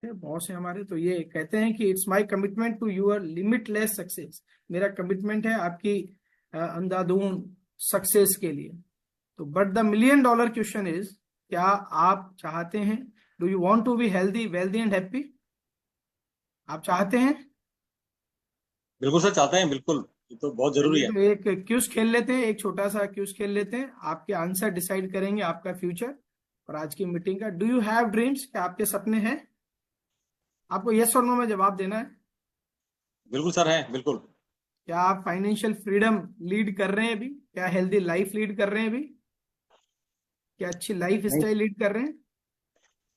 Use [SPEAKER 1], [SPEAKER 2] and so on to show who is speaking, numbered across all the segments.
[SPEAKER 1] ये बॉस है हमारे, तो ये कहते हैं कि it's my commitment to your limitless success. मेरा कमिटमेंट है आपकी अंधाधुंध सक्सेस के लिए। तो but the million dollar question is, क्या आप चाहते हैं, do you want to be healthy wealthy and happy? आप चाहते हैं?
[SPEAKER 2] बिल्कुल सर, चाहते हैं बिल्कुल। ये तो बहुत जरूरी
[SPEAKER 1] चलिए
[SPEAKER 2] है।
[SPEAKER 1] तो एक क्यूज खेल लेते हैं, एक छोटा सा क्यूज खेल लेते हैं, आपके आंसर डिसाइड करेंगे आपका फ्यूचर और आज की मीटिंग का। Do you have dreams? क्या आपके सपने हैं? आपको यस और नो में जवाब देना है।
[SPEAKER 2] बिल्कुल सर, है बिल्कुल।
[SPEAKER 1] क्या आप फाइनेंशियल फ्रीडम लीड कर रहे हैं अभी? क्या हेल्दी लाइफ लीड कर रहे हैं अभी? क्या अच्छी लाइफ
[SPEAKER 2] नहीं
[SPEAKER 1] स्टाइल लीड कर रहे हैं?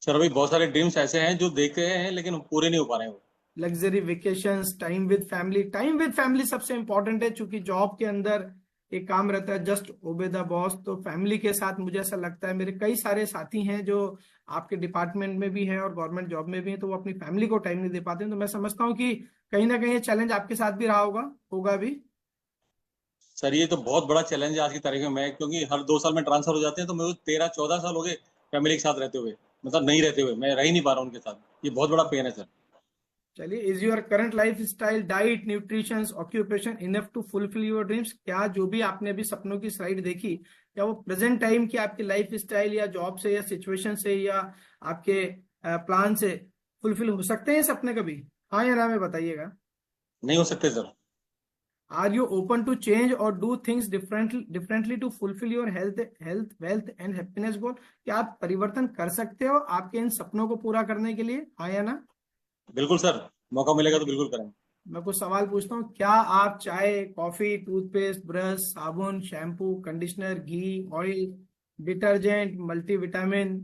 [SPEAKER 2] सर, अभी बहुत सारे ड्रीम्स ऐसे हैं जो देखे हैं लेकिन पूरे नहीं हो पा रहे हैं वो।
[SPEAKER 1] Luxury vacations, time with family? Time with family सबसे इंपॉर्टेंट है, क्योंकि जॉब के अंदर एक काम रहता है जस्ट ओबे द बॉस। तो फैमिली के साथ मुझे ऐसा लगता है, मेरे कई सारे साथी हैं जो आपके डिपार्टमेंट में भी हैं और गवर्नमेंट जॉब में भी हैं, तो वो अपनी फैमिली को टाइम नहीं दे पाते हैं। तो मैं समझता हूँ कि कहीं ना कहीं ये चैलेंज आपके साथ भी रहा होगा भी।
[SPEAKER 2] सर ये तो बहुत बड़ा चैलेंज है आज की तारीख में। मैं क्योंकि हर 2 साल में ट्रांसफर हो जाते हैं, तो मेरे को 13-14 साल हो गए फैमिली के साथ रहते हुए। मतलब नहीं रहते हुए, मैं रह ही नहीं पा रहा हूँ उनके साथ। ये बहुत बड़ा पेन है सर।
[SPEAKER 1] चलिए, is your current life style, diet, nutrition, occupation enough to fulfil your dreams? क्या जो भी आपने अभी सपनों की स्लाइड देखी, क्या वो प्रेजेंट टाइम की आपकी लाइफ स्टाइल या जॉब से या सिचुएशन से या आपके प्लान से फुलफिल हो सकते हैं सपने कभी? हाँ या ना में बताइएगा।
[SPEAKER 2] नहीं हो सकते sir.
[SPEAKER 1] Are you open to change or do things differently to fulfil your health health wealth and happiness goal? क्या आप परिवर्तन कर सकते हो आपके इन सपनों को पूरा करने के लिए? हाँ या ना?
[SPEAKER 2] बिल्कुल सर, मौका मिलेगा तो बिल्कुल करेंगे।
[SPEAKER 1] मैं कुछ सवाल पूछता हूँ। क्या आप चाय, कॉफी, टूथपेस्ट, ब्रश, साबुन, शैम्पू, कंडीशनर, घी, ऑयल, डिटर्जेंट, मल्टीविटामिन,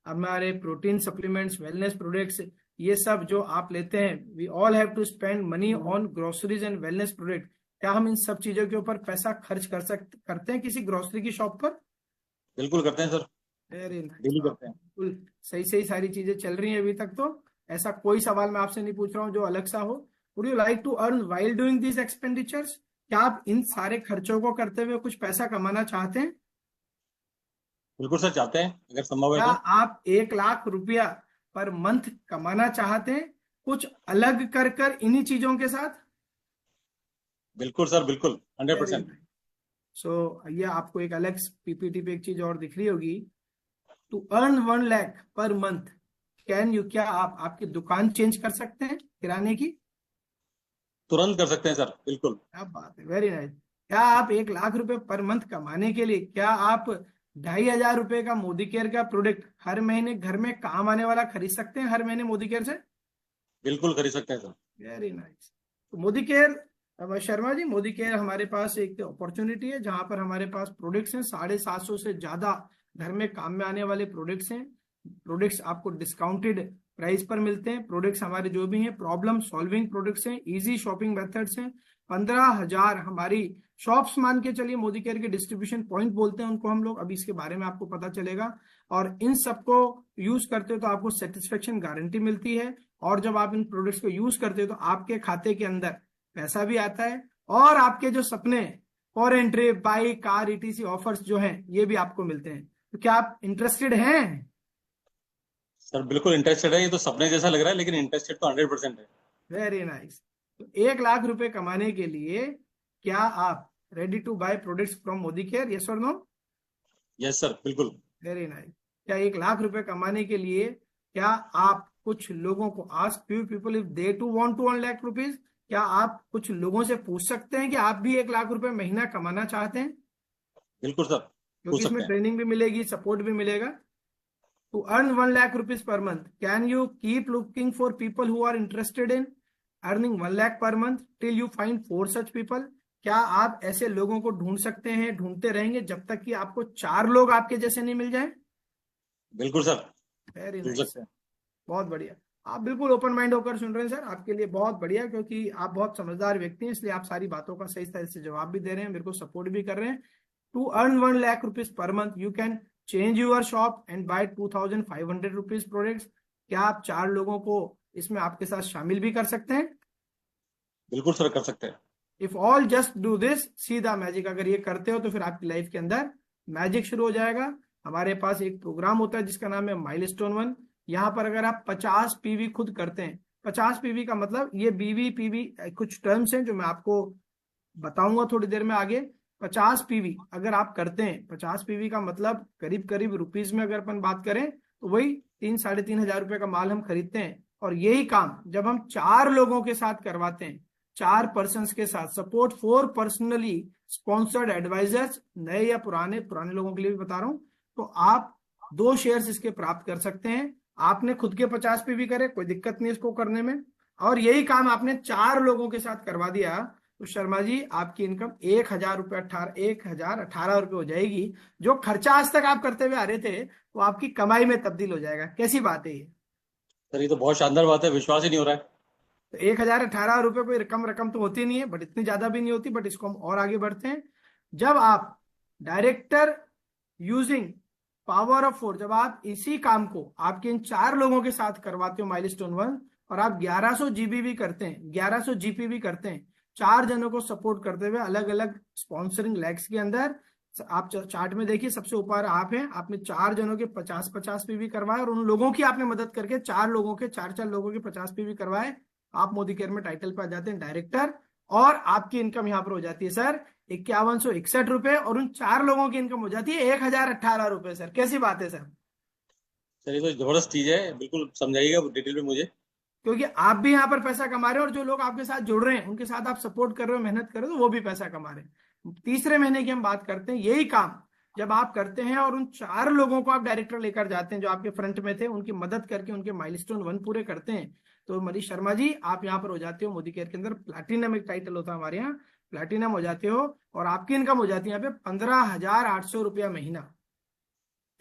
[SPEAKER 1] हमारे प्रोटीन सप्लीमेंट्स, वेलनेस प्रोडक्ट्स, ये सब जो आप लेते हैं, we all have to spend money on groceries and wellness product? क्या हम इन सब चीजों के ऊपर पैसा खर्च करते हैं किसी ग्रोसरी की शॉप पर?
[SPEAKER 2] बिल्कुल करते हैं सर।
[SPEAKER 1] Very nice.
[SPEAKER 2] डेली
[SPEAKER 1] तो आप
[SPEAKER 2] करते हैं।
[SPEAKER 1] बिल्कुल सही सही सारी चीजें चल रही हैं अभी तक। तो ऐसा कोई सवाल मैं आपसे नहीं पूछ रहा हूँ जो अलग सा हो। Would you like to earn while doing this expenditures? क्या आप इन सारे खर्चों को करते हुए कुछ पैसा कमाना चाहते हैं?
[SPEAKER 2] बिल्कुल सर, चाहते हैं अगर संभव है
[SPEAKER 1] क्या
[SPEAKER 2] तो।
[SPEAKER 1] आप 1 लाख रुपया पर मंथ कमाना चाहते हैं, कुछ अलग कर इन्हीं चीजों के साथ?
[SPEAKER 2] बिल्कुल सर, बिल्कुल हंड्रेड
[SPEAKER 1] वेरी
[SPEAKER 2] परसेंट
[SPEAKER 1] नाइस। सो ये आपको एक अलग पीपीटी पे एक चीज और दिख रही होगी। To earn 1 lakh per month, can you, क्या आप आपकी दुकान चेंज कर सकते हैं किराने की?
[SPEAKER 2] तुरंत कर सकते हैं सर, बिल्कुल।
[SPEAKER 1] क्या बात है, वेरी नाइस। क्या आप 1 लाख रुपए पर मंथ कमाने के लिए, क्या आप 2,500 रुपए का मोदी केयर का प्रोडक्ट हर महीने घर में काम आने वाला खरीद सकते हैं हर महीने मोदी केयर से?
[SPEAKER 2] बिल्कुल खरीद सकते हैं सर।
[SPEAKER 1] Very nice. तो मोदी केयर, अब शर्मा जी, मोदी केयर हमारे पास एक अपॉर्चुनिटी है जहां पर हमारे पास प्रोडक्ट्स हैं, 750 से ज्यादा घर में काम में आने वाले प्रोडक्ट्स हैं। प्रोडक्ट्स आपको डिस्काउंटेड प्राइस पर मिलते हैं। प्रोडक्ट्स हमारे जो भी हैं प्रॉब्लम सॉल्विंग प्रोडक्ट्स हैं, इजी शॉपिंग मेथड्स हैं। 15,000 हमारी शॉप्स मान के चलिए, मोदी केयर के डिस्ट्रीब्यूशन पॉइंट बोलते हैं उनको हम लोग, अभी इसके बारे में आपको पता चलेगा। और इन सबको यूज करते हो तो आपको सेटिस्फेक्शन गारंटी मिलती है। और जब आप इन प्रोडक्ट्स को यूज करते हो तो आपके खाते के अंदर पैसा भी आता है, और आपके जो सपने, foreign trip, bike, car, etc offers जो हैं ये भी आपको मिलते हैं। तो क्या आप इंटरेस्टेड हैं?
[SPEAKER 2] सर बिल्कुल इंटरेस्टेड है। ये तो सपने जैसा लग रहा है, लेकिन इंटरेस्टेड तो 100% है।
[SPEAKER 1] Very nice. तो 1 लाख रुपए कमाने के लिए क्या आप ready to buy products from Modi care, yes और नो?
[SPEAKER 2] यस सर, बिल्कुल।
[SPEAKER 1] Very nice. क्या 1 लाख रुपए कमाने के लिए क्या आप कुछ लोगों को, ask few people if they too want to 1 lakh rupees, क्या आप कुछ लोगों से पूछ सकते हैं कि आप भी 1 लाख रुपए महीना कमाना चाहते हैं?
[SPEAKER 2] बिल्कुल सर,
[SPEAKER 1] क्योंकि
[SPEAKER 2] पूछ
[SPEAKER 1] इसमें
[SPEAKER 2] सकते हैं।
[SPEAKER 1] ट्रेनिंग भी मिलेगी, सपोर्ट भी मिलेगा। To earn 1 lakh rupees per month, can you keep looking for people who are interested in earning 1 lakh per month till you find 4 such people? क्या आप ऐसे लोगों को ढूंढ सकते हैं, ढूंढते रहेंगे जब तक कि आपको 4 लोग आपके जैसे नहीं मिल जाए?
[SPEAKER 2] बिल्कुल सर,
[SPEAKER 1] वेरी
[SPEAKER 2] पूछ
[SPEAKER 1] नाइस।
[SPEAKER 2] सकते हैं।
[SPEAKER 1] बहुत बढ़िया। आप बिल्कुल ओपन माइंड होकर सुन रहे हैं सर, आपके लिए बहुत बढ़िया, क्योंकि आप बहुत समझदार व्यक्ति हैं, इसलिए आप सारी बातों का सही तरह से जवाब भी दे रहे हैं, मेरे को सपोर्ट भी कर रहे हैं। To earn 1 lakh rupees per month you can change your shop and buy 2,500 rupees products. क्या आप 4 लोगों को इसमें आपके साथ शामिल भी कर सकते हैं?
[SPEAKER 2] बिल्कुल सर, कर सकते हैं।
[SPEAKER 1] If all just do this see the magic, अगर ये करते हो तो फिर आपकी लाइफ के अंदर मैजिक शुरू हो जाएगा। हमारे पास एक प्रोग्राम होता है जिसका नाम है माइलस्टोन 1, यहाँ पर अगर आप 50 पीवी खुद करते हैं, 50 पीवी का मतलब ये बीवी पीवी कुछ टर्म्स हैं जो मैं आपको बताऊंगा थोड़ी देर में आगे। 50 पीवी अगर आप करते हैं, 50 पीवी का मतलब करीब करीब रुपीज में अगर अपन बात करें तो वही 3-3.5 हजार रुपए का माल हम खरीदते हैं। और यही काम जब हम 4 लोगों के साथ करवाते हैं, 4 पर्सन्स के साथ, सपोर्ट 4 पर्सनली स्पॉन्सर्ड एडवाइजर्स, नए या पुराने लोगों के लिए भी बता रहा हूं, तो आप 2 शेयर्स इसके प्राप्त कर सकते हैं। आपने खुद के 50 पीवी करे, कोई दिक्कत नहीं इसको करने में, और यही काम आपने 4 लोगों के साथ करवा दिया तो शर्मा जी आपकी इनकम 1,018 रुपये हो जाएगी। जो खर्चा आज तक आप करते हुए आ रहे थे वो आपकी कमाई में तब्दील हो जाएगा। कैसी बात है ये?
[SPEAKER 2] सर ये तो बहुत शानदार बात है, विश्वास ही नहीं हो रहा है।
[SPEAKER 1] तो 1,018 रुपये कोई रकम तो होती नहीं है, बट इतनी ज्यादा भी नहीं होती। बट इसको हम और आगे बढ़ते हैं। जब आप डायरेक्टर यूजिंग पावर ऑफ 4, जब आप इसी काम को आपके इन 4 लोगों के साथ करवाते हो माइलस्टोन 1, और आप 1100 जीबी भी करते हैं, 1100 जीपी भी करते हैं, 4 जनों को सपोर्ट करते हुए अलग अलग स्पॉन्सरिंग लेग्स के अंदर, आप चार्ट में देखिए सबसे ऊपर आप हैं, आपने 4 जनों के 50-50 पीवी करवाए, और उन लोगों की आपने मदद करके 4 लोगों के 4-4 लोगों के 50 पीवी करवाए। आप मोदी केयर में टाइटल पे आ जाते हैं डायरेक्टर, और आपकी इनकम यहां पर हो जाती है सर 5161 रुपए, और उन 4 लोगों की इनकम हो जाती है 1,018 रुपए। सर कैसी बात है सर?
[SPEAKER 2] सर ये तो जबरदस्त चीज है, बिल्कुल समझाइएगा डिटेल में मुझे।
[SPEAKER 1] क्योंकि आप भी यहाँ पर पैसा कमा रहे हो, और जो लोग आपके साथ जुड़ रहे हैं उनके साथ आप सपोर्ट कर रहे हो, मेहनत कर रहे हो, तो वो भी पैसा कमा रहे हैं। तीसरे महीने की हम बात करते हैं। यही काम जब आप करते हैं और उन 4 लोगों को आप डायरेक्टर लेकर जाते हैं जो आपके फ्रंट में थे, उनकी मदद करके उनके माइलस्टोन 1 पूरे करते हैं, तो मनीष शर्मा जी आप यहाँ पर हो जाते हो मोदी केयर के अंदर प्लैटिनम, एक टाइटल होता है हमारे यहाँ, प्लैटिनम हो जाते हो, और आपकी इनकम हो जाती है यहाँ पे 15,800 रुपया महीना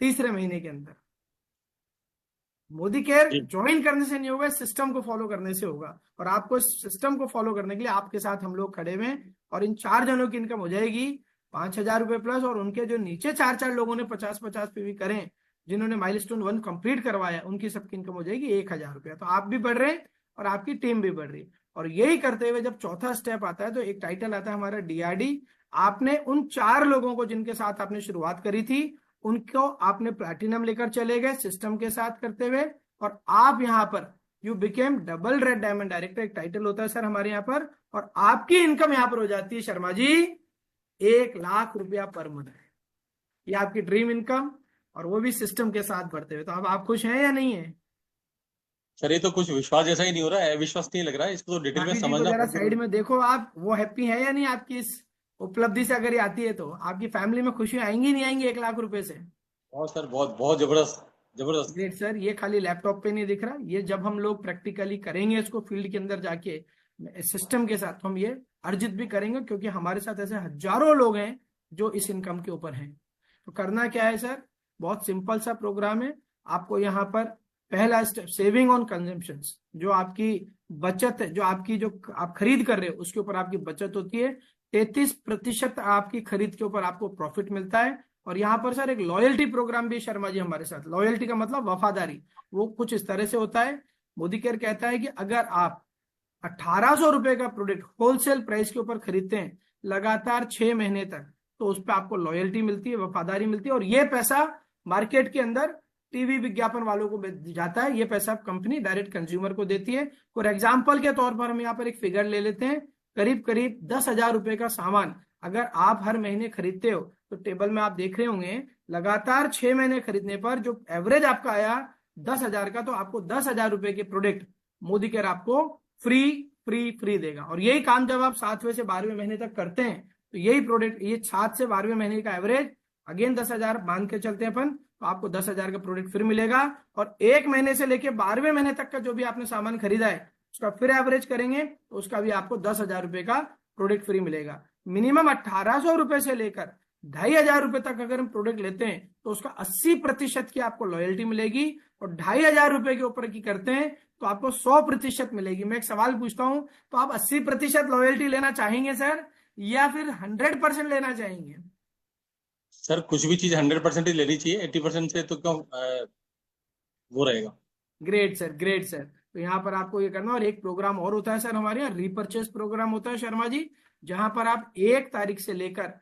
[SPEAKER 1] तीसरे महीने के अंदर। मोदी केयर
[SPEAKER 2] जी
[SPEAKER 1] ज्वाइन करने से नहीं होगा, सिस्टम को फॉलो करने से होगा। और आपको इस सिस्टम को फॉलो करने के लिए आपके साथ हम लोग खड़े हुए हैं, और इन 4 जनों की इनकम हो जाएगी 5,000 रुपए प्लस, और उनके जो नीचे 4-4 लोगों ने 50-50 पीवी करें, जिन्होंने माइलस्टोन 1 कंप्लीट करवाया, उनकी सबकी इनकम हो जाएगी 1,000 रुपया। तो आप भी बढ़ रहे हैं और आपकी टीम भी बढ़ रही है। और यही करते हुए जब चौथा स्टेप आता है तो एक टाइटल आता है हमारा डीआरडी। आपने उन 4 लोगों को जिनके साथ आपने शुरुआत करी थी, उनको आपने प्लैटिनम लेकर चले गए सिस्टम के साथ करते हुए, और आप यहां पर you became double red diamond director, एक टाइटल होता है सर हमारे यहाँ पर, और आपकी इनकम यहां पर हो जाती है शर्मा जी 1,00,000 रुपया पर मंथ। ये आपकी ड्रीम इनकम, और वो भी सिस्टम के साथ बढ़ते हुए। तो अब आप खुश हैं या नहीं है?
[SPEAKER 2] सर ये तो कुछ विश्वास जैसा ही नहीं हो रहा है, विश्वास नहीं लग रहा है, इसको तो डिटेल में
[SPEAKER 1] भाभी जी को
[SPEAKER 2] समझना
[SPEAKER 1] जरा
[SPEAKER 2] पड़ेगा।
[SPEAKER 1] साइड में देखो, आप वो हैप्पी है या नहीं आपकी इस उपलब्धि से? अगर ये आती है तो आपकी फैमिली में खुशी आएंगी नहीं आएंगी 1,00,000 रुपए से?
[SPEAKER 2] बहुत सर, बहुत बहुत जबरदस्त, जबरदस्त।
[SPEAKER 1] Great sir. ये खाली लैपटॉप पे नहीं दिख रहा, ये जब हम लोग प्रैक्टिकली करेंगे इसको फील्ड के अंदर जाके सिस्टम के साथ, तो हम ये अर्जित भी करेंगे, क्योंकि हमारे साथ ऐसे हजारों लोग हैं जो इस इनकम के ऊपर हैं। तो करना क्या है सर, बहुत सिंपल सा प्रोग्राम है। आपको यहाँ पर पहला स्टेप सेविंग ऑन कंजम्पशन, जो आपकी बचत है, जो आपकी जो आप खरीद कर रहे हो उसके ऊपर आपकी बचत होती है, 33% आपकी खरीद के ऊपर आपको प्रॉफिट मिलता है। और यहाँ पर सर एक लॉयल्टी प्रोग्राम भी शर्मा जी हमारे साथ, लॉयल्टी का मतलब वफादारी, वो कुछ इस तरह से होता है। मोदी केयर कहता है कि अगर आप 1,800 रुपए का प्रोडक्ट होलसेल प्राइस के ऊपर खरीदते हैं लगातार 6 महीने तक, तो उस पर आपको लॉयल्टी मिलती है, वफादारी मिलती है, और ये पैसा मार्केट के अंदर टीवी विज्ञापन वालों को जाता है, ये पैसा कंपनी डायरेक्ट कंज्यूमर को देती है। फॉर एग्जाम्पल के तौर पर हम यहाँ पर एक फिगर ले लेते हैं, करीब करीब 10,000 रुपए का सामान अगर आप हर महीने खरीदते हो, तो टेबल में आप देख रहे होंगे लगातार 6 महीने खरीदने पर जो एवरेज आपका आया 10,000 का, तो आपको 10,000 रुपए के प्रोडक्ट मोदी केयर आपको फ्री फ्री फ्री देगा। और यही काम जब आप 7वें से 12वें महीने तक करते हैं, तो यही प्रोडक्ट, ये 7 से 12वें महीने का एवरेज अगेन 10,000 मान के चलते हैं अपन, तो आपको 10,000 का प्रोडक्ट फिर मिलेगा। और 1 महीने से लेके 12वें महीने तक का जो भी आपने सामान खरीदा है उसका फिर एवरेज करेंगे, तो उसका भी आपको 10,000 रुपए का प्रोडक्ट फ्री मिलेगा। मिनिमम 1,800 रुपए से लेकर 2,500 रुपए तक अगर हम प्रोडक्ट लेते हैं तो उसका 80% की आपको लॉयल्टी मिलेगी, और 2,500 रुपए के ऊपर की करते हैं तो आपको 100% मिलेगी। मैं एक सवाल पूछता हूं, तो आप 80% लॉयल्टी लेना चाहेंगे सर, या फिर 100% लेना चाहेंगे?
[SPEAKER 2] सर कुछ भी चीज 100% ही लेनी चाहिए, 80% से तो क्यों वो रहेगा।
[SPEAKER 1] Great sir, great sir. तो यहाँ पर आपको ये करना, और एक प्रोग्राम और होता है सर हमारे यहाँ, रीपर्चेस प्रोग्राम होता है शर्मा जी, जहां पर आप 1 तारीख से लेकर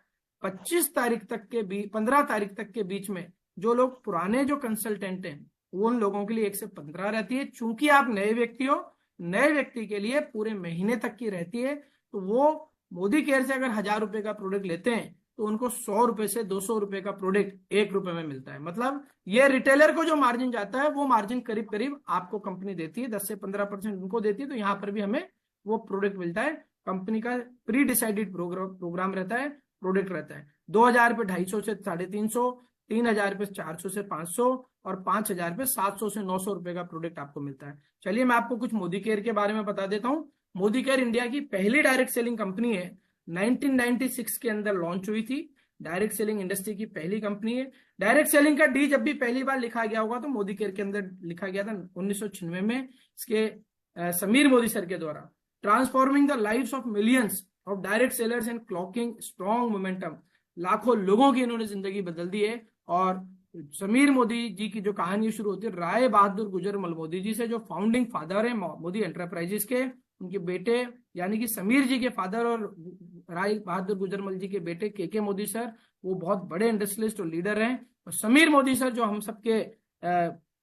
[SPEAKER 1] 25 तारीख तक के बीच, 15 तारीख तक के बीच में जो लोग पुराने जो कंसल्टेंट हैं उन लोगों के लिए 1 से 15 रहती है। चूंकि आप नए व्यक्ति हो, नए व्यक्ति के लिए पूरे महीने तक की रहती है। तो वो मोदी केयर से अगर 1000 रुपए का प्रोडक्ट लेते हैं तो उनको 100 रुपए से 200 रुपए का प्रोडक्ट 1 रुपए में मिलता है। मतलब ये रिटेलर को जो मार्जिन जाता है वो मार्जिन करीब करीब आपको कंपनी देती है, 10 से 15% उनको देती है। तो यहाँ पर भी हमें वो प्रोडक्ट मिलता है। कंपनी का प्री डिसाइडेड प्रोग्राम रहता है, प्रोडक्ट रहता है। 2000 पे 250 से 350, 3000 पे 400 से 500 और 5000 पे 700 से 900 रुपए का प्रोडक्ट आपको मिलता है। चलिए मैं आपको कुछ मोदी केयर के बारे में बता देता हूँ। मोदी केयर इंडिया की पहली डायरेक्ट सेलिंग कंपनी है। 1996 के अंदर लॉन्च हुई थी। डायरेक्ट सेलिंग इंडस्ट्री की पहली कंपनी है। डायरेक्ट सेलिंग का डी जब भी पहली बार लिखा गया होगा तो मोदी केयर के अंदर लिखा गया था 1996 में, इसके समीर मोदी सर के द्वारा। Transforming the lives of millions of direct sellers and clocking strong momentum. लाखों लोगों की इन्होंने जिंदगी बदल दी है। और समीर मोदी जी की जो कहानी शुरू होती है राय बहादुर गुजरमल मोदी जी से, जो फाउंडिंग फादर है मोदी एंटरप्राइजेस के। उनके बेटे यानी कि समीर जी के फादर और राय बहादुर गुजरमल जी के बेटे के मोदी सर, वो बहुत बड़े इंडस्ट्रियलिस्ट और लीडर हैं। और समीर मोदी सर जो हम सबके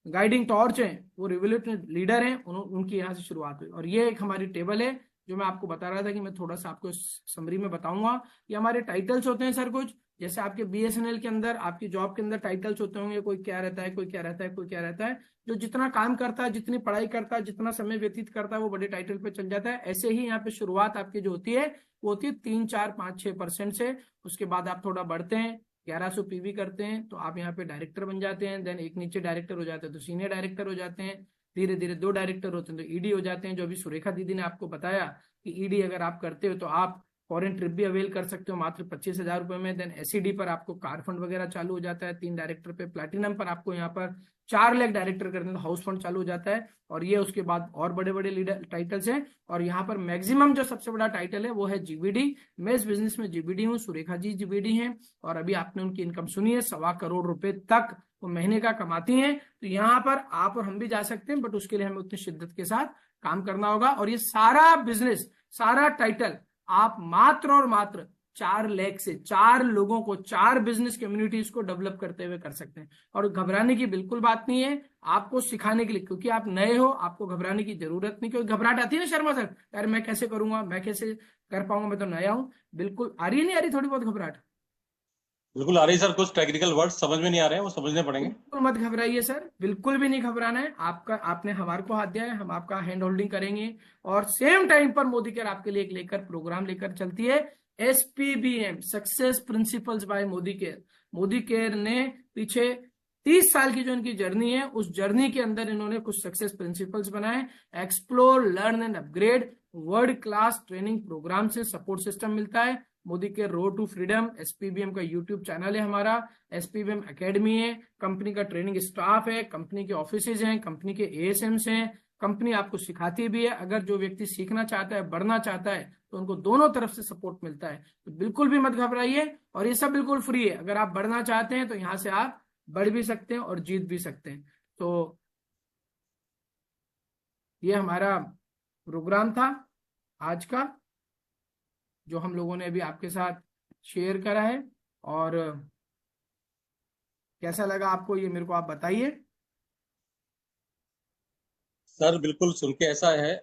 [SPEAKER 1] गाइडिंग टॉर्च हैं, वो रिवोल्यूशनरी लीडर हैं, उनकी यहाँ से शुरुआत हुई। और ये एक हमारी टेबल है जो मैं आपको बता रहा था कि मैं थोड़ा सा आपको समरी में बताऊंगा। ये हमारे टाइटल्स होते हैं सर कुछ, जैसे आपके बीएसएनएल के अंदर आपकी जॉब के अंदर टाइटल्स होते होंगे, कोई क्या रहता है, कोई क्या रहता है, कोई क्या रहता है। जो जितना काम करता है, जितनी पढ़ाई करता है, जितना समय व्यतीत करता है, वो बड़े टाइटल पे चल जाता है। ऐसे ही यहाँ पे शुरुआत आपकी जो होती है वो होती है 3, 4, 5, 6% से। उसके बाद आप थोड़ा बढ़ते हैं, 1100 पीवी करते हैं तो आप यहाँ पे डायरेक्टर बन जाते हैं। देन एक नीचे डायरेक्टर हो जाते हैं तो सीनियर डायरेक्टर हो जाते हैं। धीरे धीरे 2 डायरेक्टर होते हैं तो ईडी हो जाते हैं। जो अभी सुरेखा दीदी ने आपको बताया कि ईडी अगर आप करते हो तो आप फॉरेन ट्रिप भी अवेल कर सकते हो मात्र 25,000 रुपए में। देन एसईडी पर आपको कार फंड वगैरह चालू हो जाता है 3 डायरेक्टर पे। प्लैटिनम पर आपको यहाँ पर 4 लाख डायरेक्टर करते हैं तो हाउस फंड चालू हो जाता है। और ये उसके बाद और बड़े बड़े लीडर टाइटल्स हैं। और यहाँ पर मैक्सिमम जो सबसे बड़ा टाइटल है वो है जीबीडी। मैं इस बिजनेस में जीबीडी हूँ, सुरेखा जी जीबीडी हैं। और अभी आपने उनकी इनकम सुनी है, 1.25 करोड़ रुपए तक वो महीने का कमाती हैं। तो यहाँ पर आप और हम भी जा सकते हैं, बट उसके लिए हमें उतनी शिद्दत के साथ काम करना होगा। और ये सारा बिजनेस, सारा टाइटल आप मात्र और मात्र 4 लाख से 4 लोगों को, 4 बिजनेस कम्युनिटीज को डेवलप करते हुए कर सकते हैं। और घबराने की बिल्कुल बात नहीं है आपको सिखाने के लिए, क्योंकि आप नए हो, आपको घबराने की जरूरत नहीं। क्योंकि घबराहट आती है ना शर्मा सर, यार मैं कैसे करूंगा, मैं कैसे कर पाऊंगा, मैं तो नया हूं। बिल्कुल आ रही है, नहीं आ रही थोड़ी बहुत घबराहट?
[SPEAKER 2] बिल्कुल आ रही सर, कुछ टेक्निकल वर्ड्स समझ में नहीं आ रहे हैं, वो समझने पड़ेंगे।
[SPEAKER 1] बिल्कुल मत घबराइए सर, बिल्कुल भी नहीं घबराना है। आपने हमारे को हाथ दिया है, हम आपका हैंड होल्डिंग करेंगे। और सेम टाइम पर मोदी केयर आपके लिए एक लेकर प्रोग्राम लेकर चलती है, SPBM, success principles by Modi care. Modi care ने पीछे 30 साल की जो इनकी जर्नी है, उस जर्नी के अंदर इन्होंने कुछ सक्सेस प्रिंसिपल्स बनाए। Explore, learn and upgrade, world class training program से सपोर्ट सिस्टम मिलता है। मोदी के रोड टू फ्रीडम, एसपीबीएम का यूट्यूब चैनल है हमारा, एसपीबीएम एकेडमी है, कंपनी का ट्रेनिंग स्टाफ है, कंपनी के ऑफिसेज हैं, कंपनी के एएसएम्स हैं। कंपनी आपको सिखाती भी है। अगर जो व्यक्ति सीखना चाहता है, बढ़ना चाहता है, तो उनको दोनों तरफ से सपोर्ट मिलता है। तो बिल्कुल भी मत घबराइए। और ये सब बिल्कुल फ्री है। अगर आप बढ़ना चाहते हैं तो यहाँ से आप बढ़ भी सकते हैं और जीत भी सकते हैं। तो ये हमारा प्रोग्राम था आज का, जो हम लोगों ने अभी आपके साथ शेयर करा है। और कैसा लगा आपको ये मेरे को आप बताइए।
[SPEAKER 2] सर बिल्कुल सुन के ऐसा है,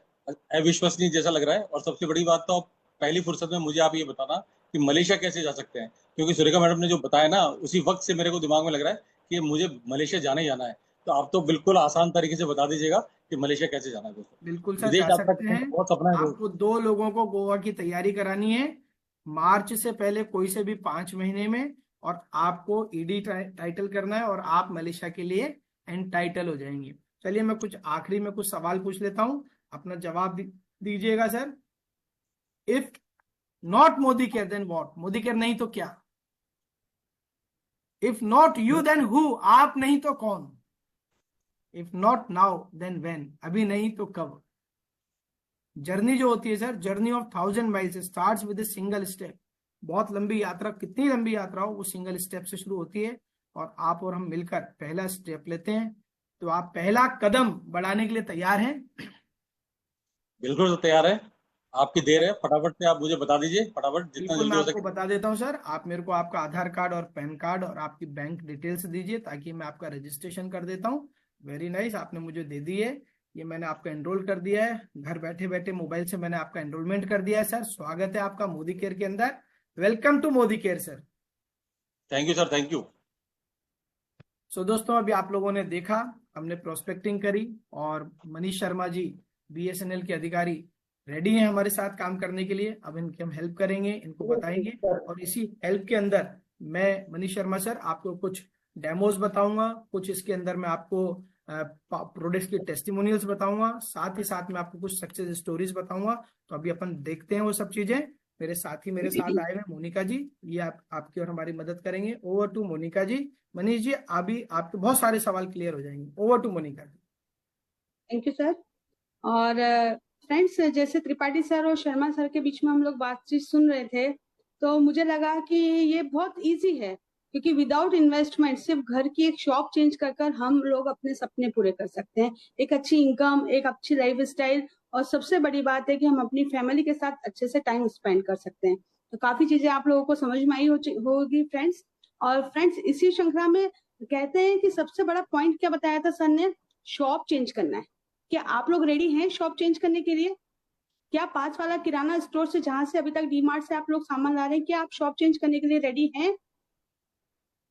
[SPEAKER 2] अविश्वसनीय जैसा लग रहा है। और सबसे बड़ी बात तो पहली फुर्सत में मुझे आप ये बताना कि मलेशिया कैसे जा सकते हैं, क्योंकि सुरेखा मैडम ने जो बताया ना, उसी वक्त से मेरे को दिमाग में लग रहा है कि मुझे मलेशिया जाना ही जाना है। तो आप तो बिल्कुल आसान तरीके से बता दीजिएगा कि मलेशिया कैसे जाना है। दोस्तों
[SPEAKER 1] बिल्कुल सर,
[SPEAKER 2] विदेश
[SPEAKER 1] जा
[SPEAKER 2] यात्रा
[SPEAKER 1] सकते
[SPEAKER 2] करने
[SPEAKER 1] हैं।
[SPEAKER 2] का बहुत सपना है।
[SPEAKER 1] आपको 2 लोगों को गोवा की तैयारी करानी है मार्च से पहले, कोई से भी 5 महीने में। और आपको ईडी टाइटल करना है और आप मलेशिया के लिए एंटाइटल हो जाएंगे। चलिए मैं कुछ आखिरी में कुछ सवाल पूछ लेता हूं, अपना जवाब दीजिएगा sir. If not Modi care then what? Modi care नहीं तो क्या? If not you then who? आप नहीं तो कौन? If not now then when? अभी नहीं तो कब? जर्नी जो होती है sir, journey of 1000 miles starts with a single step. बहुत लंबी यात्रा, कितनी लंबी यात्रा हो, वो सिंगल स्टेप से शुरू होती है। और आप और हम मिलकर पहला स्टेप लेते हैं। तो आप पहला कदम बढ़ाने के लिए तैयार हैं?
[SPEAKER 2] बिल्कुल तो तैयार है, आपकी देर है, फटाफट से आप मुझे बता दीजिए, फटाफट जितना
[SPEAKER 1] बिल्कुल, मैं
[SPEAKER 2] जल्दी हो
[SPEAKER 1] आपको
[SPEAKER 2] सके।
[SPEAKER 1] बता देता हूं सर। आप मेरे को आपका आधार कार्ड और पैन कार्ड और आपकी बैंक डिटेल्स दीजिए, ताकि मैं आपका रजिस्ट्रेशन कर देता हूं। वेरी नाइस, आपने मुझे दे दी है। ये मैंने आपका एनरोल कर दिया है, घर बैठे बैठे मोबाइल से मैंने आपका एनरोलमेंट कर दिया है सर। स्वागत है आपका मोदी केयर के अंदर। Welcome to Modi care sir.
[SPEAKER 2] Thank you sir, thank you.
[SPEAKER 1] So दोस्तों, अभी आप लोगों ने देखा, हमने प्रोस्पेक्टिंग करी, और मनीष शर्मा जी, बीएसएनएल के अधिकारी, रेडी हैं हमारे साथ काम करने के लिए। अब इनकी हम हेल्प करेंगे, इनको बताएंगे, और इसी हेल्प के अंदर मैं, मनीष शर्मा सर, आपको कुछ डेमोज बताऊंगा, कुछ इसके अंदर मैं आपको प्रोडक्ट्स की टेस्टिमोनियल्स बताऊंगा, साथ ही साथ मैं आपको कुछ सक्सेस स्टोरीज बताऊंगा। तो अभी अपन देखते हैं वो सब चीजें। मेरे साथी मेरे साथ आए हुए मोनिका जी, ये आपकी और हमारी मदद करेंगे। Over to Monika ji. मनीष जी, अभी आपके बहुत सारे सवाल क्लियर हो जाएंगे। Over to Monika ji.
[SPEAKER 3] Thank you sir. और फ्रेंड्स, जैसे त्रिपाठी सर और शर्मा सर के बीच में हम लोग बातचीत सुन रहे थे, तो मुझे लगा कि ये बहुत इजी है, क्योंकि विदाउट इन्वेस्टमेंट सिर्फ घर की एक शॉप चेंज कर कर हम लोग अपने सपने पूरे कर सकते हैं। एक अच्छी इनकम, एक अच्छी लाइफ स्टाइल, और सबसे बड़ी बात है कि हम अपनी फैमिली के साथ अच्छे से टाइम स्पेंड कर सकते हैं। तो काफी चीजें आप लोगों को समझ में आई होगी फ्रेंड्स। और फ्रेंड्स, इसी श्रृंखला में कहते हैं कि सबसे बड़ा पॉइंट क्या बताया था सर ने? शॉप चेंज करना है। क्या आप लोग रेडी हैं शॉप चेंज करने के लिए? क्या पास वाला किराना स्टोर से, जहां से अभी तक डीमार्ट से आप लोग सामान ला रहे हैं, क्या आप शॉप चेंज करने के लिए रेडी हैं?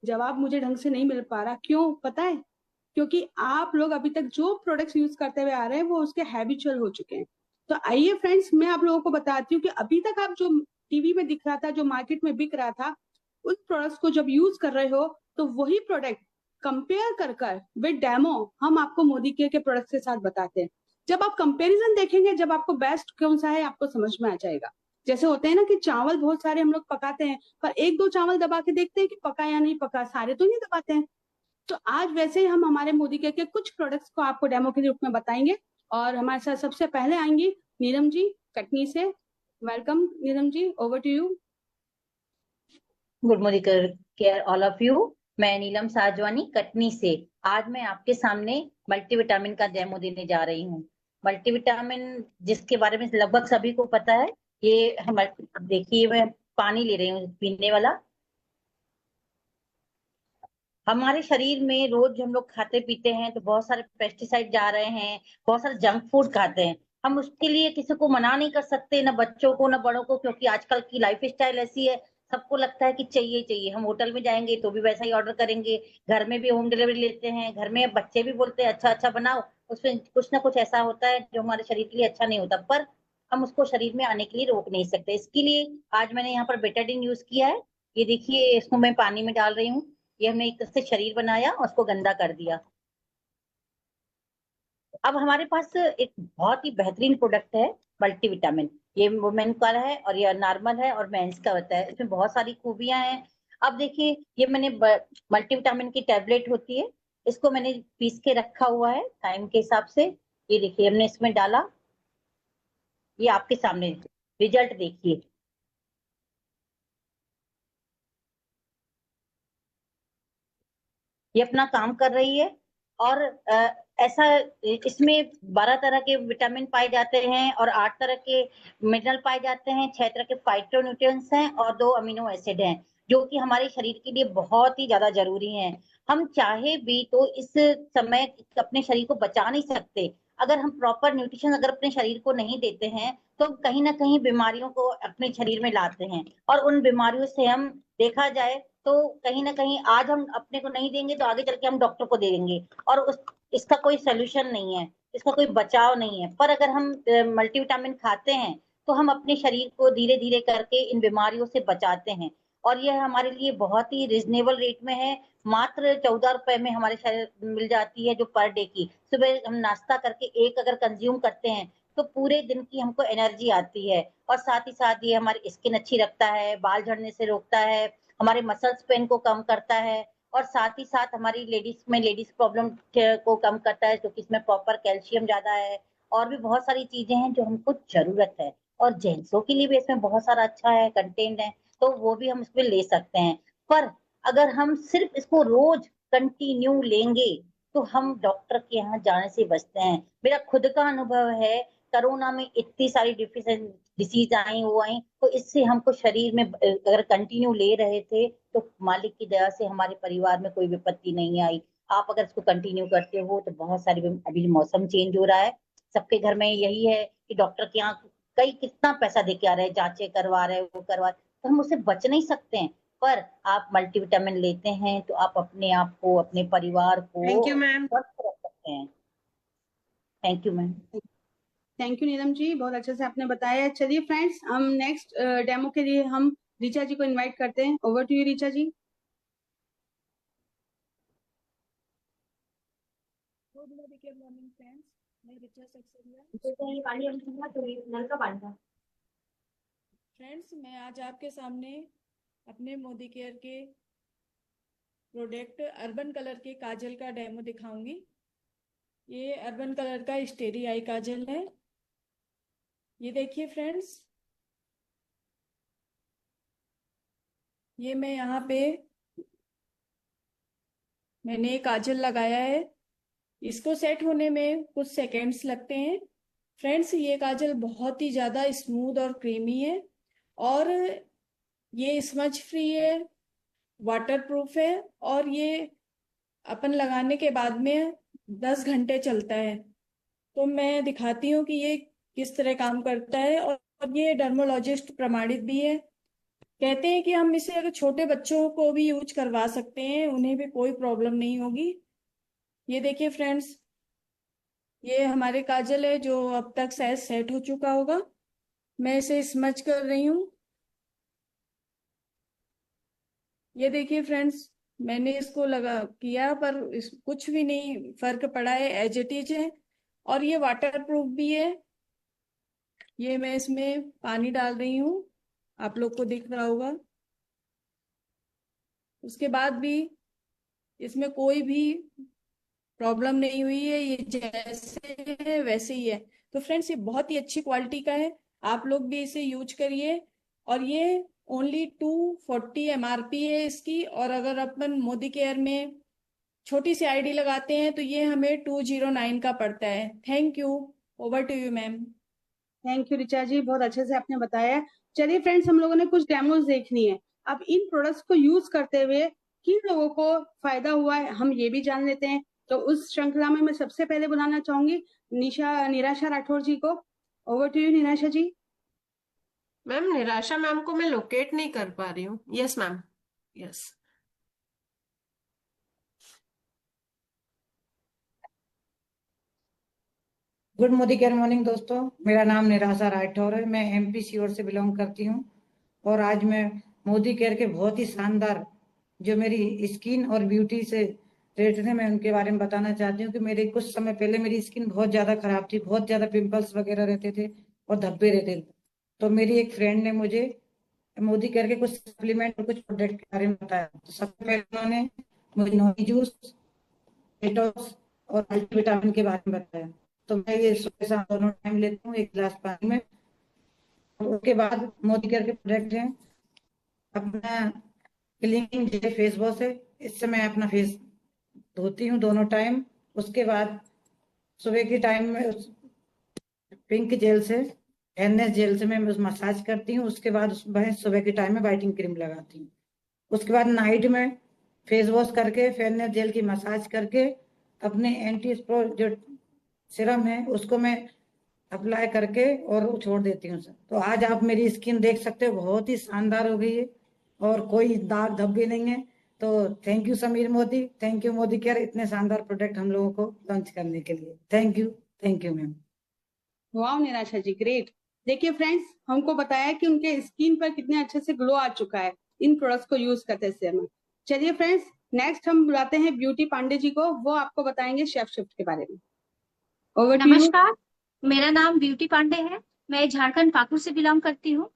[SPEAKER 3] जवाब मुझे ढंग से नहीं मिल पा रहा। क्यों पता है? क्योंकि आप लोग अभी तक जो प्रोडक्ट्स यूज करते हुए आ रहे हैं वो उसके हैबिचुअल हो चुके हैं। तो आइए फ्रेंड्स, मैं आप लोगों को बताती हूँ कि अभी तक आप जो टीवी में दिख रहा था, जो मार्केट में बिक रहा था, उस प्रोडक्ट्स को जब यूज कर रहे हो तो वही प्रोडक्ट कंपेयर कर कर विद डेमो हम आपको मोदी केयर के प्रोडक्ट के साथ बताते हैं। जब आप कंपेरिजन देखेंगे, जब आपको बेस्ट कौन सा है आपको समझ में आ जाएगा। जैसे होते हैं ना कि चावल बहुत सारे हम लोग पकाते हैं, पर एक दो चावल दबा के देखते हैं कि पका या नहीं पका, सारे तो नहीं दबाते हैं। तो आज वैसे ही हम हमारे मोदी केयर के कुछ प्रोडक्ट्स को आपको डेमो के रूप में बताएंगे। और हमारे साथ सबसे पहले आएंगी नीलम जी कटनी से। Welcome Neelam ji, over to you.
[SPEAKER 4] Good morning care all of you. मैं नीलम साजवानी कटनी से आज मैं आपके सामने मल्टीविटामिन का डेमो देने जा रही हूँ। मल्टीविटामिन जिसके बारे में लगभग सभी को पता है, ये हम देखिए, मैं पानी ले रही हूँ पीने वाला। हमारे शरीर में रोज हम लोग खाते पीते हैं तो बहुत सारे पेस्टिसाइड जा रहे हैं, बहुत सारे जंक फूड खाते हैं। हम उसके लिए किसी को मना नहीं कर सकते, ना बच्चों को ना बड़ों को, क्योंकि आजकल की लाइफ स्टाइल ऐसी है, सबको लगता है कि चाहिए चाहिए। हम होटल में जाएंगे तो भी वैसा ही ऑर्डर करेंगे, घर में भी होम डिलीवरी लेते हैं, घर में बच्चे भी बोलते हैं अच्छा अच्छा बनाओ, उसमें कुछ ना कुछ ऐसा होता है जो हमारे शरीर के लिए अच्छा नहीं होता, पर हम उसको शरीर में आने के लिए रोक नहीं सकते। इसके लिए आज मैंने यहाँ पर बेटाडीन यूज किया है। ये देखिए, इसको मैं पानी में डाल रही हूँ। ये हमने एक तरह से शरीर बनाया और उसको गंदा कर दिया। अब हमारे पास एक बहुत ही बेहतरीन प्रोडक्ट है मल्टीविटामिन। ये वुमेन का है और ये नॉर्मल है और मेंस का होता है। इसमें बहुत सारी खूबियां हैं। अब देखिए, ये मैंने मल्टीविटामिन की टैबलेट होती है, इसको मैंने पीस के रखा हुआ है टाइम के हिसाब से। ये देखिए, हमने इसमें डाला, ये आपके सामने रिजल्ट देखिए। ये अपना काम कर रही है। और ऐसा, इसमें 12 तरह के विटामिन पाए जाते हैं और 8 तरह के मिनरल पाए जाते हैं, 6 तरह के फाइटोन्यूट्रिएंट्स हैं और 2 अमीनो एसिड हैं, जो कि हमारे शरीर के लिए बहुत ही ज्यादा जरूरी हैं। हम चाहे भी तो इस समय अपने शरीर को बचा नहीं सकते। अगर हम प्रॉपर न्यूट्रिशन अगर अपने शरीर को नहीं देते हैं तो कहीं ना कहीं बीमारियों को अपने शरीर में लाते हैं, और उन बीमारियों से हम, देखा जाए तो कहीं ना कहीं आज हम अपने को नहीं देंगे तो आगे चल के हम डॉक्टर को दे देंगे, और इसका कोई सोल्यूशन नहीं है, इसका कोई बचाव नहीं है। पर अगर हम मल्टीविटामिन खाते हैं तो हम अपने शरीर को धीरे धीरे करके इन बीमारियों से बचाते हैं। और यह हमारे लिए बहुत ही रिजनेबल रेट में है। मात्र 14 रुपए में हमारे शरीर मिल जाती है, जो पर डे की। सुबह हम नाश्ता करके एक अगर कंज्यूम करते हैं तो पूरे दिन की हमको एनर्जी आती है। और साथ ही साथ ये हमारी स्किन अच्छी रखता है, बाल झड़ने से रोकता है, हमारे मसल्स पेन को कम करता है, और साथ ही साथ हमारी लेडीज प्रॉब्लम को कम करता है, क्योंकि इसमें प्रॉपर कैल्शियम ज्यादा है। और भी बहुत सारी चीजें हैं जो हमको जरूरत है। और जेंट्सों के लिए भी इसमें बहुत सारा अच्छा है कंटेंट है, तो वो भी हम इसमें ले सकते हैं। पर अगर हम सिर्फ इसको रोज कंटिन्यू लेंगे तो हम डॉक्टर के यहाँ जाने से बचते हैं। मेरा खुद का अनुभव है, कोरोना में इतनी सारी डिसीज आई वो आई, तो इससे हमको शरीर में अगर कंटिन्यू ले रहे थे तो मालिक की दया से हमारे परिवार में कोई विपत्ति नहीं आई। आप अगर इसको कंटिन्यू करते हो तो बहुत सारी, अभी मौसम चेंज हो रहा है, सबके घर में यही है कि डॉक्टर के यहाँ कई कितना पैसा दे के आ रहे हैं, जांचें करवा रहे हैं, वो करवा रहे हैं, तो हम उससे बच नहीं सकते हैं। पर आप मल्टीविटामिन लेते हैं तो आप अपने आप को, अपने परिवार को
[SPEAKER 5] थैंक यू मैम।
[SPEAKER 4] स्वस्थ रख सकते हैं। Thank you ma'am.
[SPEAKER 3] Thank you Neelam ji, बहुत अच्छे से आपने बताया। चलिए फ्रेंड्स, हम नेक्स्ट डेमो के लिए हम ऋचा जी को इनवाइट करते हैं। Over to you Richa ji.
[SPEAKER 6] Good morning friends, मैं ऋचा सक्सेना। फ्रेंड्स, मैं आज आपके सामने अपने मोदी केयर के प्रोडक्ट अर्बन कलर के काजल का डेमो दिखाऊंगी। ये अर्बन कलर का स्टेरी आई काजल है। ये देखिए फ्रेंड्स, ये मैं यहाँ पे मैंने काजल लगाया है। इसको सेट होने में कुछ सेकेंड्स लगते हैं। फ्रेंड्स, ये काजल बहुत ही ज़्यादा स्मूथ और क्रीमी है और ये स्मज फ्री है, वाटर प्रूफ है और ये अपन लगाने के बाद में 10 घंटे चलता है। तो मैं दिखाती हूँ कि ये किस तरह काम करता है और ये डर्मोलॉजिस्ट प्रमाणित भी है। कहते हैं कि हम इसे अगर छोटे बच्चों को भी यूज करवा सकते हैं, उन्हें भी कोई प्रॉब्लम नहीं होगी। ये देखिए फ्रेंड्स, ये हमारे काजल है जो अब तक शायद सेट हो चुका होगा। मैं इसे स्मच कर रही हूँ। ये देखिए फ्रेंड्स, मैंने इसको लगा किया पर कुछ भी नहीं फर्क पड़ा है, एज इट इज है और ये वाटर प्रूफ भी है। ये मैं इसमें पानी डाल रही हूँ, आप लोग को दिख रहा होगा। उसके बाद भी इसमें कोई भी प्रॉब्लम नहीं हुई है, ये जैसे है वैसे ही है। तो फ्रेंड्स, ये बहुत ही अच्छी क्वालिटी का है, आप लोग भी इसे यूज करिए। और ये ओनली 240 MRP है इसकी। और अगर अपन मोदी केयर में छोटी सी आईडी लगाते हैं तो ये हमें 209 का पड़ता है। Thank you. Over to you ma'am.
[SPEAKER 3] Thank you Richa ji, बहुत अच्छे से आपने बताया। चलिए फ्रेंड्स, हम लोगों ने कुछ डेमोज देखनी है। अब इन प्रोडक्ट्स को यूज करते हुए किन लोगों को फायदा हुआ है हम ये भी जान लेते हैं। तो उस श्रृंखला में मैं सबसे पहले बुलाना चाहूंगी निराशा राठौर जी को। ओवर टू यू निराशा जी।
[SPEAKER 5] मैम, निराशा मैम को मैं लोकेट नहीं कर पा रही हूँ। Yes ma'am, yes.
[SPEAKER 7] Good Modi care morning दोस्तों, मेरा नाम निराशा राठौर है। मैं MP सीओर से बिलोंग करती हूँ और आज मैं मोदी केयर के बहुत ही शानदार जो मेरी स्किन और ब्यूटी से रिलेटेड है, मैं उनके बारे में बताना चाहती हूँ कि मेरे कुछ समय पहले मेरी स्किन बहुत ज्यादा खराब थी, बहुत ज्यादा पिंपल्स वगैरह रहते थे और धब्बे रहते थे। तो मेरी एक फ्रेंड ने मुझे मोदी केयर के कुछ सप्लीमेंट और कुछ प्रोडक्ट के बारे में बताया। तो सबसे पहले उन्होंने मुझे नोनी जूस, डिटॉक्स और मल्टीविटामिन के बारे में बताया। तो मैं ये सुबह शाम दोनों टाइम लेती हूँ 1 गिलास पानी में। और उसके बाद मोदी केयर के प्रोडक्ट हैं अपना क्लीनिंग जेल फेस वॉश है, इससे मैं अपना फेस धोती हूँ दोनों टाइम। उसके बाद सुबह के टाइम में पिंक जेल से, NS जेल से मैं मसाज करती हूँ। उसके बाद सुबह के टाइम में वाइटनिंग क्रीम लगाती हूँ। उसके बाद नाइट में फेस वॉश करके फेयरनेस जेल की मसाज करके अपने एंटी स्प्रो जो सिरम है उसको मैं अप्लाई करके और छोड़ देती हूँ सर। तो आज आप मेरी स्किन देख सकते हो, बहुत ही शानदार हो गई है और कोई दाग धब्बे नहीं है। तो thank you Sameer Modi, thank you Modi care इतने शानदार प्रोडक्ट हम लोगों को लॉन्च करने के लिए। Thank you ma'am.
[SPEAKER 3] वाह निराशा जी, ग्रेट। देखिए फ्रेंड्स, हमको बताया कि उनके स्किन पर कितने अच्छे से ग्लो आ चुका है इन प्रोडक्ट्स को यूज करते समय। चलिए फ्रेंड्स, नेक्स्ट हम बुलाते हैं ब्यूटी पांडे जी को, वो आपको बताएंगे शेफ शिफ्ट के बारे में। Over to you.
[SPEAKER 8] नमस्कार, मेरा नाम ब्यूटी पांडे है। मैं झारखंड पाकुड़ से बिलोंग करती हूँ।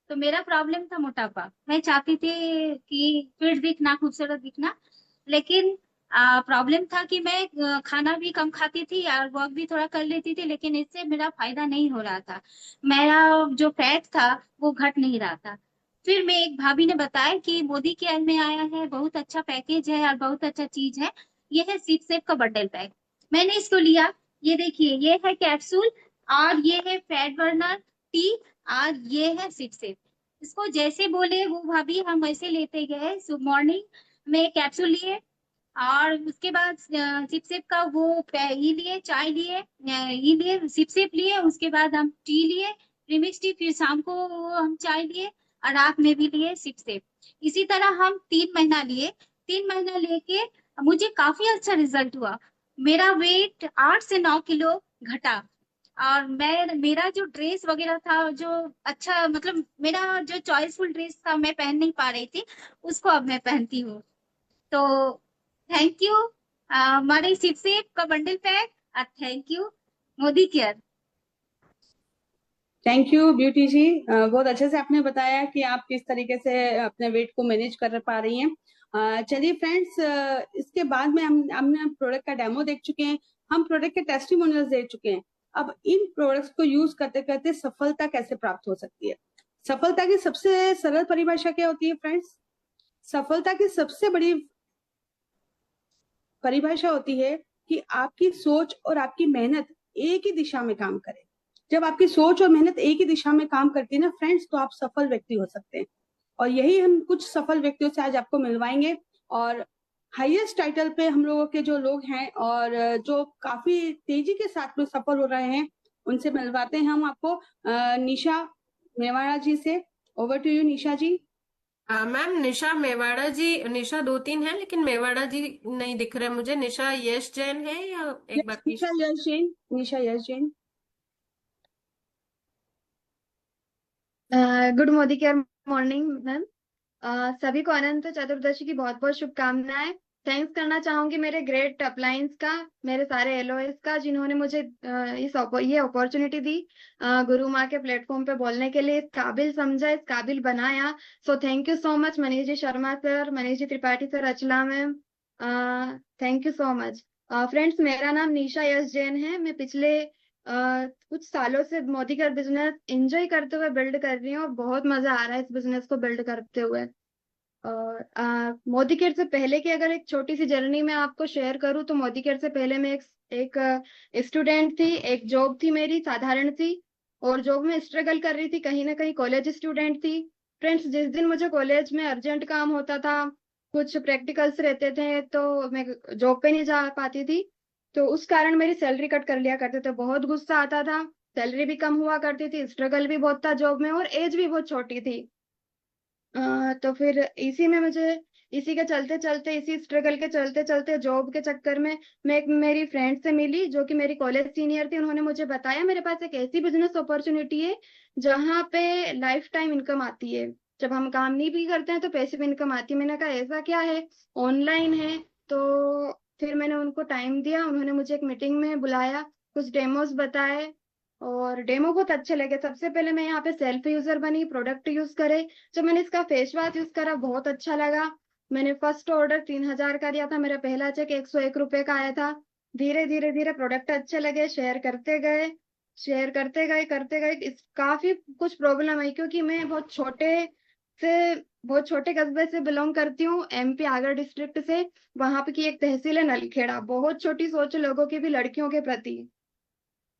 [SPEAKER 8] तो मेरा प्रॉब्लम था मोटापा। मैं चाहती थी कि फिट दिखना, खूबसूरत दिखना, लेकिन प्रॉब्लम था कि मैं खाना भी कम खाती थी और वर्क भी थोड़ा कर लेती थी, लेकिन इससे मेरा फायदा नहीं हो रहा था। मेरा जो फैट था वो घट नहीं रहा था। फिर मैं एक भाभी ने बताया कि मोदी केयर में आया है, बहुत अच्छा पैकेज है और बहुत अच्छा चीज है। ये है सिक्स सेफ का बंडल पैक। मैंने इसको लिया। ये देखिए, ये है कैप्सूल और ये है फैट बर्नर टी और ये है सिक्स सेफ। इसको जैसे बोले वो भाभी हम वैसे लेते गए। मॉर्निंग में कैप्सूल लिए, और उसके बाद सिप सिप का वो ये लिए, चाय लिए, ये लिए, सिप सिप लिए, उसके बाद हम टी लिए, प्रीमिक्स टी, फिर शाम को हम चाय लिए और रात में भी लिए सिप सिप। इसी तरह हम 3 महीना लिए। 3 महीना लेके मुझे काफी अच्छा रिजल्ट हुआ। मेरा वेट 8 से 9 किलो घटा। और मेरा जो ड्रेस वगैरह था, जो अच्छा मतलब मेरा जो चॉइसफुल ड्रेस था मैं पहन नहीं पा रही थी, उसको अब मैं पहनती हूँ। तो थैंक यू हमारे सिप सिप का बंडल पैक, और thank you Modi care.
[SPEAKER 3] Thank you Beauty ji, बहुत अच्छे से आपने बताया कि आप किस तरीके से अपने वेट को मैनेज कर पा रही हैं। चलिए फ्रेंड्स, इसके बाद में हमने प्रोडक्ट का डेमो देख चुके हैं, हम प्रोडक्ट के टेस्टिमोनियल्स देख चुके हैं। अब इन प्रोडक्ट्स को यूज करते करते सफलता कैसे प्राप्त हो सकती है? सफलता की सबसे सरल परिभाषा क्या होती है फ्रेंड्स? सफलता की सबसे बड़ी परिभाषा होती है कि आपकी सोच और आपकी मेहनत एक ही दिशा में काम करे। जब आपकी सोच और मेहनत एक ही दिशा में काम करती है ना फ्रेंड्स, तो आप सफल व्यक्ति हो सकते हैं। और यही हम कुछ सफल व्यक्तियों से आज आपको मिलवाएंगे। और हाईएस्ट टाइटल पे हम लोगों के जो लोग हैं और जो काफी तेजी के साथ में सफल हो रहे हैं, उनसे मिलवाते हैं हम आपको निशा मेवाड़ा जी से। Over to you Nisha ji.
[SPEAKER 5] Ma'am Nisha Mewada ji, Nisha 2-3 है लेकिन मेवाड़ा जी नहीं दिख रहे मुझे। निशा यश जैन है या एक बार
[SPEAKER 3] Nisha Yash Jain, Nisha Yash Jain.
[SPEAKER 9] Good Modi care morning ma'am. सभी को अनंत चतुर्दशी की बहुत बहुत शुभकामनाएं। थैंक्स करना चाहूंगी मेरे ग्रेट अपलायंस का, मेरे सारे एलओएस का, जिन्होंने मुझे ये अपॉर्चुनिटी दी गुरु माँ के प्लेटफॉर्म पे बोलने के लिए, इस काबिल समझा, इस काबिल बनाया। So thank you so much Manish ji Sharma sir, Manish ji Tripathi sir, Rachla ma'am, thank you so much. Friends, मेरा नाम निशा यश जैन है। मैं पिछले कुछ सालों से मोदी केयर बिजनेस एंजॉय करते हुए बिल्ड कर रही हूँ और बहुत मजा आ रहा है इस बिजनेस को बिल्ड करते हुए। और मोदी केयर से पहले की अगर एक छोटी सी जर्नी मैं आपको शेयर करूँ, तो मोदी केयर से पहले मैं एक स्टूडेंट थी, एक जॉब थी मेरी साधारण सी, और जॉब में स्ट्रगल कर रही थी, कहीं ना कहीं कॉलेज स्टूडेंट थी। फ्रेंड्स, जिस दिन मुझे कॉलेज में अर्जेंट काम होता था, कुछ प्रैक्टिकल्स रहते थे, तो मैं जॉब पे नहीं जा पाती थी, तो उस कारण मेरी सैलरी कट कर लिया करते थे। बहुत गुस्सा आता था, सैलरी भी कम हुआ करती थी, स्ट्रगल भी बहुत था जॉब में, और एज भी बहुत छोटी थी। तो फिर इसी में मुझे, इसी के चलते चलते, इसी स्ट्रगल के चलते चलते, जॉब के चक्कर में मैं एक मेरी फ्रेंड से मिली जो कि मेरी कॉलेज सीनियर थी। उन्होंने मुझे बताया मेरे पास एक ऐसी बिजनेस अपॉर्चुनिटी है जहाँ पे लाइफ टाइम इनकम आती है, जब हम काम नहीं भी करते हैं तो पैसिव इनकम आती है। मैंने कहा ऐसा क्या है, ऑनलाइन है। तो फिर मैंने उनको टाइम दिया, उन्होंने मुझे एक मीटिंग में बुलाया, कुछ डेमोस बताए, और डेमो बहुत अच्छे लगे। सबसे पहले मैं यहाँ पे सेल्फ यूजर बनी, प्रोडक्ट यूज करे। जब मैंने इसका फेस वॉश यूज करा, बहुत अच्छा लगा। मैंने फर्स्ट ऑर्डर 3000 का दिया था, मेरा पहला चेक 101 रुपए का आया था। धीरे धीरे धीरे प्रोडक्ट अच्छे लगे, शेयर करते गए, शेयर करते गए काफी कुछ प्रॉब्लम आई, क्योंकि मैं बहुत छोटे कस्बे से बिलोंग करती हूँ, एमपी आगर डिस्ट्रिक्ट से। वहां पे की एक तहसील है नलखेड़ा। बहुत छोटी सोच लोगों की भी लड़कियों के प्रति।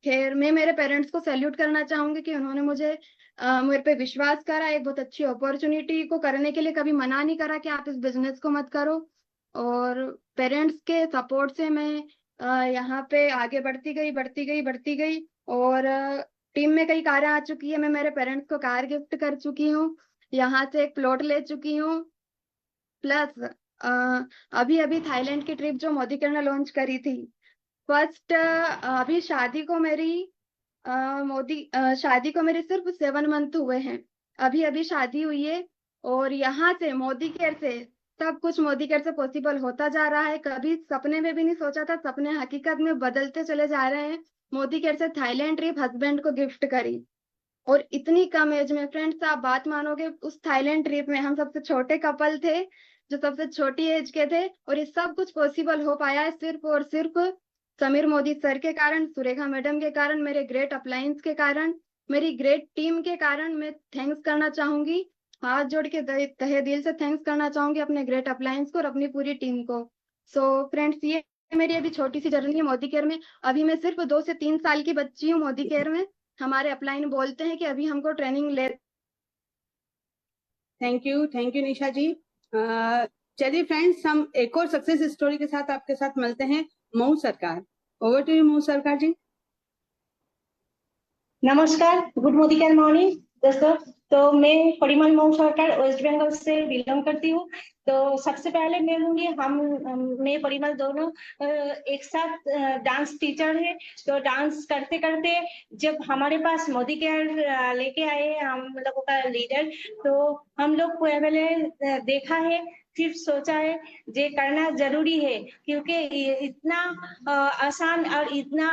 [SPEAKER 9] खैर, मैं मेरे पेरेंट्स को सैल्यूट करना चाहूंगी कि उन्होंने मुझे मेरे पे विश्वास करा, एक बहुत अच्छी अपॉर्चुनिटी को करने के लिए, कभी मना नहीं करा कि आप इस बिजनेस को मत करो। और पेरेंट्स के सपोर्ट से मैं यहाँ पे आगे बढ़ती गई, और टीम में कई कारें आ चुकी है। मैं मेरे पेरेंट्स को कार गिफ्ट कर चुकी हूँ, यहाँ से एक प्लॉट ले चुकी हूँ। प्लस अभी अभी थाईलैंड की ट्रिप जो मोदी केयर ने लॉन्च करी थी, फर्स्ट अभी शादी को मेरे सिर्फ 7 मंथ हुए हैं, अभी अभी शादी हुई है। और यहाँ से मोदी केयर से सब कुछ मोदी केयर से पॉसिबल होता जा रहा है। कभी सपने में भी नहीं सोचा था, सपने हकीकत में बदलते चले जा रहे हैं। मोदी केयर से थाईलैंड ट्रिप हस्बैंड को गिफ्ट करी, और इतनी कम एज में। फ्रेंड्स, आप बात मानोगे, उस थाईलैंड ट्रिप में हम सबसे छोटे कपल थे, जो सबसे छोटी एज के थे, और ये सब कुछ पॉसिबल हो पाया है सिर्फ और सिर्फ समीर मोदी सर के कारण, सुरेखा मैडम के कारण, मेरे ग्रेट अपलायंस के कारण, मेरी ग्रेट टीम के कारण। मैं थैंक्स करना चाहूंगी, हाथ जोड़ के तहे दिल से थैंक्स करना चाहूंगी अपने ग्रेट अपलायंस को और अपनी पूरी टीम को। सो फ्रेंड्स, ये मेरी अभी छोटी सी जर्नी है मोदी केयर में। अभी मैं सिर्फ 2 से 3 साल की बच्ची हूँ मोदी केयर में। हमारे अपलाइन बोलते हैं कि अभी हमको ट्रेनिंग ले। थैंक यू निशा जी।
[SPEAKER 3] चलिए फ्रेंड्स, हम एक और सक्सेस स्टोरी के साथ आपके साथ मिलते हैं। मऊ सरकार, ओवर टू यू मऊ सरकार जी।
[SPEAKER 10] नमस्कार, गुड मोदिकेयर मॉर्निंग दोस्तों। तो मैं परिमल मऊ सरकार वेस्ट बंगाल से बिलोंग करती हूँ। तो सबसे पहले मैं परिमल दोनों एक साथ डांस टीचर है। तो डांस करते करते जब हमारे पास मोदी केयर लेके आए हम लोगों का लीडर, तो हम लोग को पहले देखा है, फिर सोचा है ये करना जरूरी है, क्योंकि इतना आसान और इतना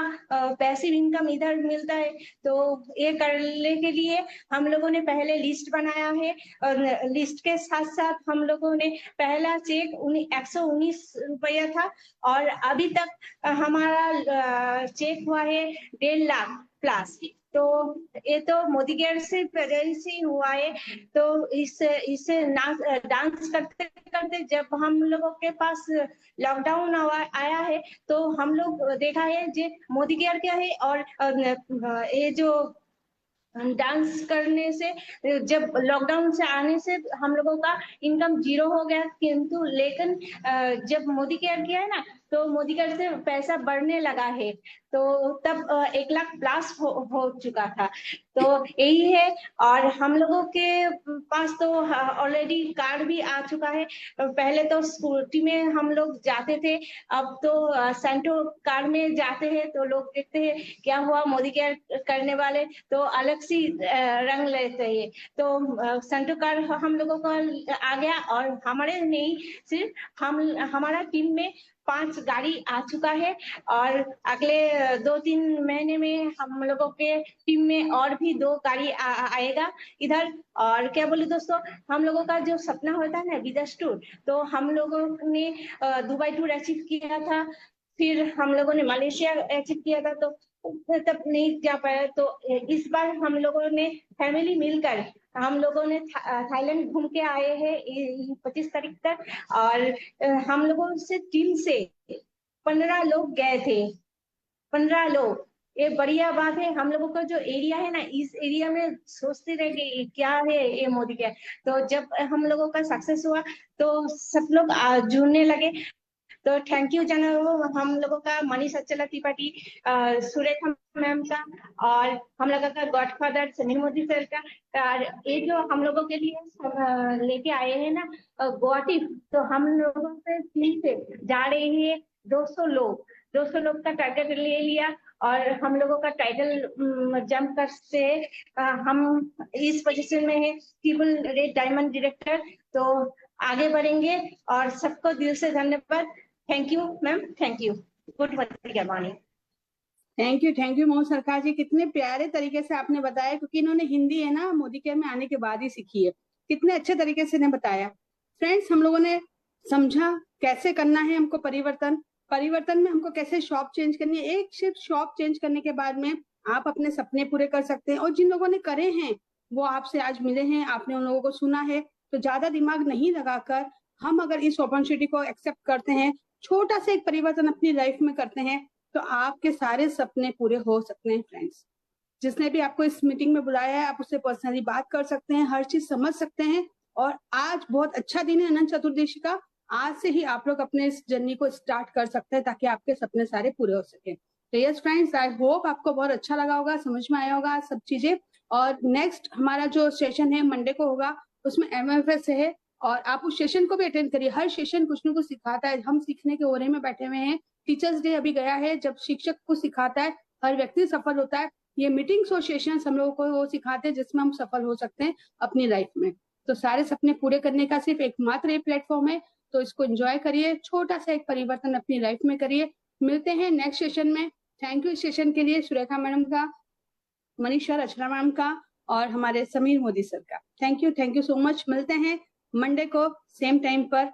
[SPEAKER 10] पैसिव इनकम इधर मिलता है। तो ये करने के लिए हम लोगों ने पहले लिस्ट बनाया है, और लिस्ट के साथ साथ हम लोगों ने पहला चेक 119 रुपया था, और अभी तक हमारा चेक हुआ है 1.5 लाख प्लस। तो ये तो मोदी केयर से प्रेजेंस ही हुआ है। तो इससे डांस करते करते जब हम लोगों के पास लॉकडाउन आया है, तो हम लोग देखा है जे मोदी केयर क्या है, और ये जो डांस करने से जब लॉकडाउन से आने से हम लोगों का इनकम 0 हो गया, किंतु लेकिन जब मोदी केयर किया है ना, तो मोदी केयर से पैसा बढ़ने लगा है। तो तब 1 लाख प्लस हो चुका था। तो यही है, और हम लोगों के पास तो ऑलरेडी कार्ड भी आ चुका है। पहले तो स्कूटी में हम लोग जाते थे, अब तो सेंटो कार्ड में जाते हैं, तो लोग देखते हैं क्या हुआ मोदी केयर करने वाले तो अलग सी रंग लेते हैं। तो सेंटो कार्ड हम लोगों का आ गया, और हमारे नहीं सिर्फ हमारा टीम में 5 गाड़ी आ चुका है, और अगले 2-3 महीने में हम लोगों के टीम में और भी 2 गाड़ी आएगा इधर। और क्या बोले दोस्तों, हम लोगों का जो सपना होता है ना विदेश टूर, तो हम लोगों ने दुबई टूर अचीव किया था, फिर हम लोगों ने मलेशिया अचीव किया था, तो तब नहीं जा पाया। तो इस बार हम लोगों ने फैमिली मिलकर हम लोगों ने थाईलैंड घूम के आए हैं 25 तारीख तक, और हम लोगों से टीम से 15 लोग गए थे। 15 लोग, ये बढ़िया बात है। हम लोगों का जो एरिया है ना, इस एरिया में सोचते रहे कि क्या है ये मोदी केयर। तो जब हम लोगों का सक्सेस हुआ, तो सब लोग जुड़ने लगे। तो थैंक यू हम लोगों का मनीष अचला त्रिपाठी, सुरेखा मैम का, और हम लोगों का गॉडफादर सुनील मोदी सर का। और ये जो हम लोगों के लिए लेके आए हैं ना गोवा टिप, तो हम लोगों से जा रहे हैं 200 लोग का टारगेट ले लिया, और हम लोगों का टाइटल जंप कर से हम इस पोजीशन में है ट्रिपल रेड डायमंड डायरेक्टर। तो आगे बढ़ेंगे, और सबको दिल से धन्यवाद। Thank you ma'am, thank you. Good morning.
[SPEAKER 3] Thank you Mohan सरकार जी, कितने प्यारे तरीके से आपने बताया, क्योंकि इन्होंने हिंदी है ना मोदी केयर में आने के बाद ही सीखी है। कितने अच्छे तरीके से इन्हें बताया। फ्रेंड्स, हम लोगों ने समझा कैसे करना है हमको परिवर्तन में हमको कैसे शॉप चेंज करनी है। एक सिर्फ शॉप चेंज करने के बाद में आप अपने सपने पूरे कर सकते हैं। और जिन लोगों ने करे हैं वो आपसे आज मिले हैं, आपने उन लोगों को सुना है। तो ज्यादा दिमाग नहीं लगाकर हम अगर इस अपॉर्चुनिटी को एक्सेप्ट करते हैं, छोटा सा एक परिवर्तन अपनी लाइफ में करते हैं, तो आपके सारे सपने पूरे हो सकते हैं। फ्रेंड्स, जिसने भी आपको इस मीटिंग में बुलाया है, आप उससे पर्सनली बात कर सकते हैं, हर चीज समझ सकते हैं। और आज बहुत अच्छा दिन है अनंत चतुर्दशी का। आज से ही आप लोग अपने इस जर्नी को स्टार्ट कर सकते हैं, ताकि आपके सपने सारे पूरे हो सके। तो यस फ्रेंड्स, आई होप आपको बहुत अच्छा लगा होगा, समझ में आया होगा सब चीजें। और नेक्स्ट हमारा जो सेशन है मंडे को होगा, उसमें MFS है, और आप उस सेशन को भी अटेंड करिए। हर सेशन कुछ न कुछ सिखाता है। हम सीखने के ओरे में बैठे हुए हैं। टीचर्स डे अभी गया है, जब शिक्षक को सिखाता है हर व्यक्ति सफल होता है। ये मीटिंग्स और सेशंस हम लोगों को वो सिखाते हैं जिसमें हम सफल हो सकते हैं अपनी लाइफ में। तो सारे सपने पूरे करने का सिर्फ एकमात्र ये प्लेटफॉर्म है, तो इसको एंजॉय करिए। छोटा सा एक परिवर्तन अपनी लाइफ में करिए। मिलते हैं नेक्स्ट सेशन में। थैंक यू इस सेशन के लिए सुरेखा मैडम का, मनीषा अचला मैम का, और हमारे समीर मोदी सर का। Thank you so much. मिलते हैं मंडे को सेम टाइम पर।